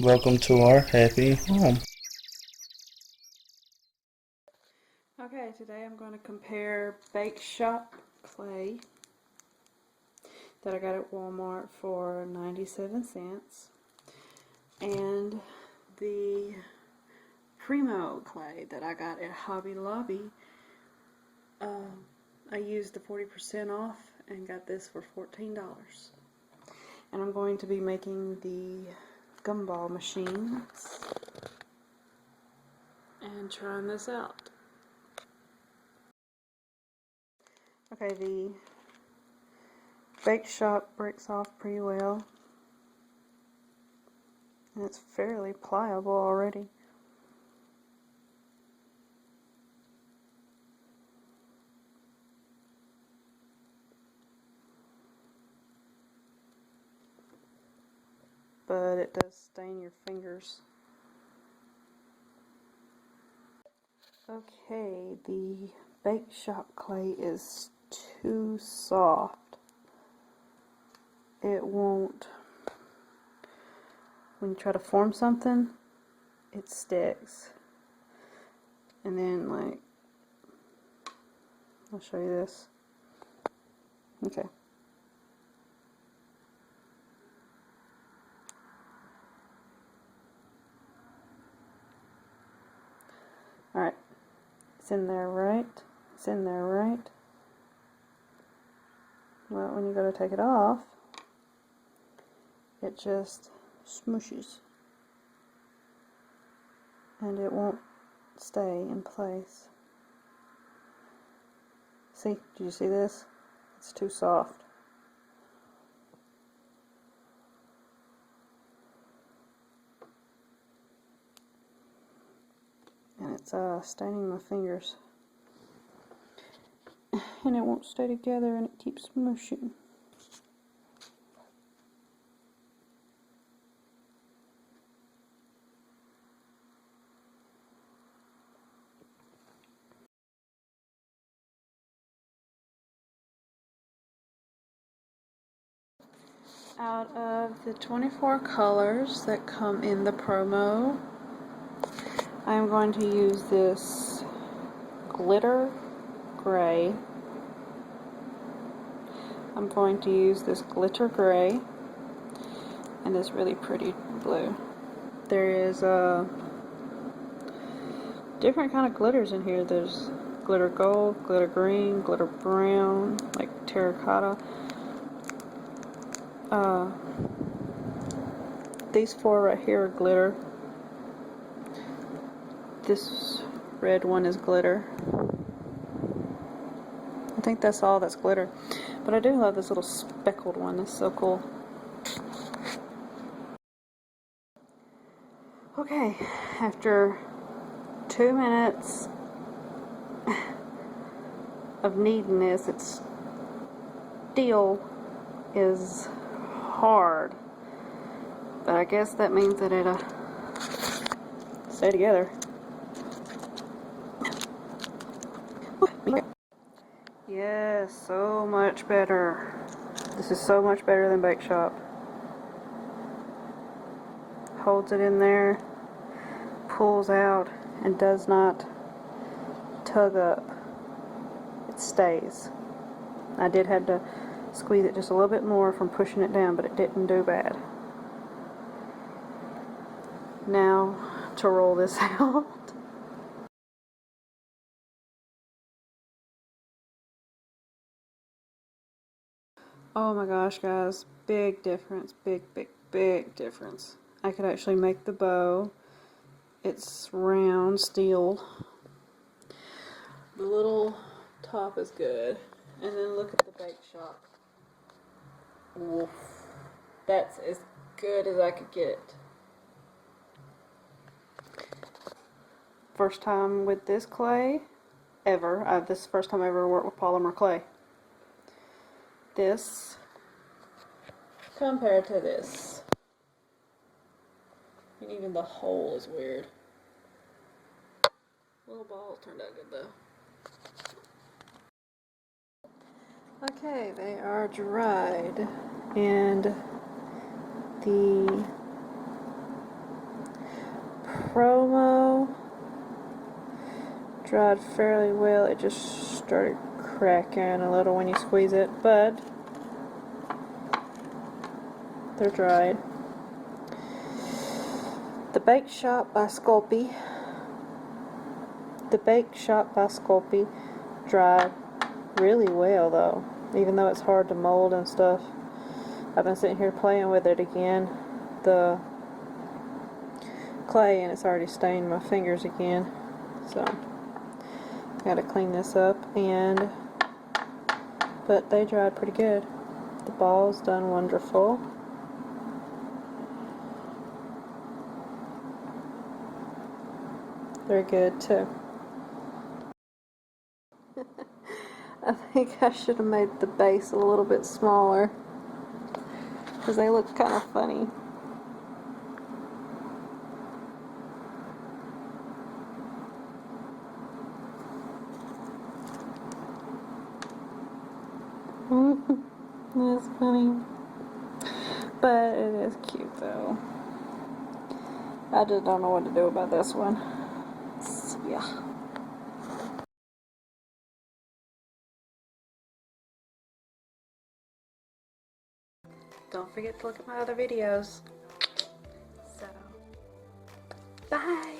Welcome to our happy home. Okay, today I'm going to compare Bake Shop clay that I got at Walmart for 97 cents and the Premo clay that I got at Hobby Lobby. I used the 40% off and got this for $14. And I'm going to be making the Gumball machines and trying this out. Okay, the Bake Shop breaks off pretty well, and it's fairly pliable already. But it does stain your fingers. Okay, the Bake Shop clay is too soft. It won't, when you try to form something, it sticks. And then, like, I'll show you this. Okay. Alright. It's in there, right? It's in there, right? Well, when you go to take it off, it just smooshes. And it won't stay in place. See? Do you see this? It's too soft. And it's staining my fingers. And it won't stay together and it keeps smushing. Out of the 24 colors that come in the promo, I'm going to use this glitter gray. I'm going to use this glitter gray and this really pretty blue. There is different kind of glitters in here. There's glitter gold, glitter green, glitter brown, like terracotta. These four right here are glitter. This red one is glitter. I think that's all that's glitter. But I do love this little speckled one. It's so cool. Okay, after 2 minutes of kneading this, it still is hard. But I guess that means that it'll stay together. Yes, so much better. This is so much better than Bake Shop. Holds it in there, pulls out, and does not tug up. It stays. I did have to squeeze it just a little bit more from pushing it down, but it didn't do bad. Now to roll this out. Oh my gosh, guys, big difference, big difference. I could actually make the bow. It's round steel. The little top is good. And then look at the Bake Shop. Woof. That's as good as I could get it. First time with this clay ever. This is the first time I ever worked with polymer clay. This compared to this. And even the hole is weird. Little ball turned out good though. Okay, they are dried, and the Promo dried fairly well. It just started cracking a little when you squeeze it, but they're dried. The Bake Shop by Sculpey. The Bake Shop by Sculpey dried really well though, even though it's hard to mold and stuff. I've been sitting here playing with it again, the clay, and it's already stained my fingers again, so gotta clean this up. But they dried pretty good. The ball's done wonderful. They're good too. I think I should have made the base a little bit smaller because they look kind of funny. That's funny. But it is cute though. I just don't know what to do about this one. So, yeah. Don't forget to look at my other videos. So, bye!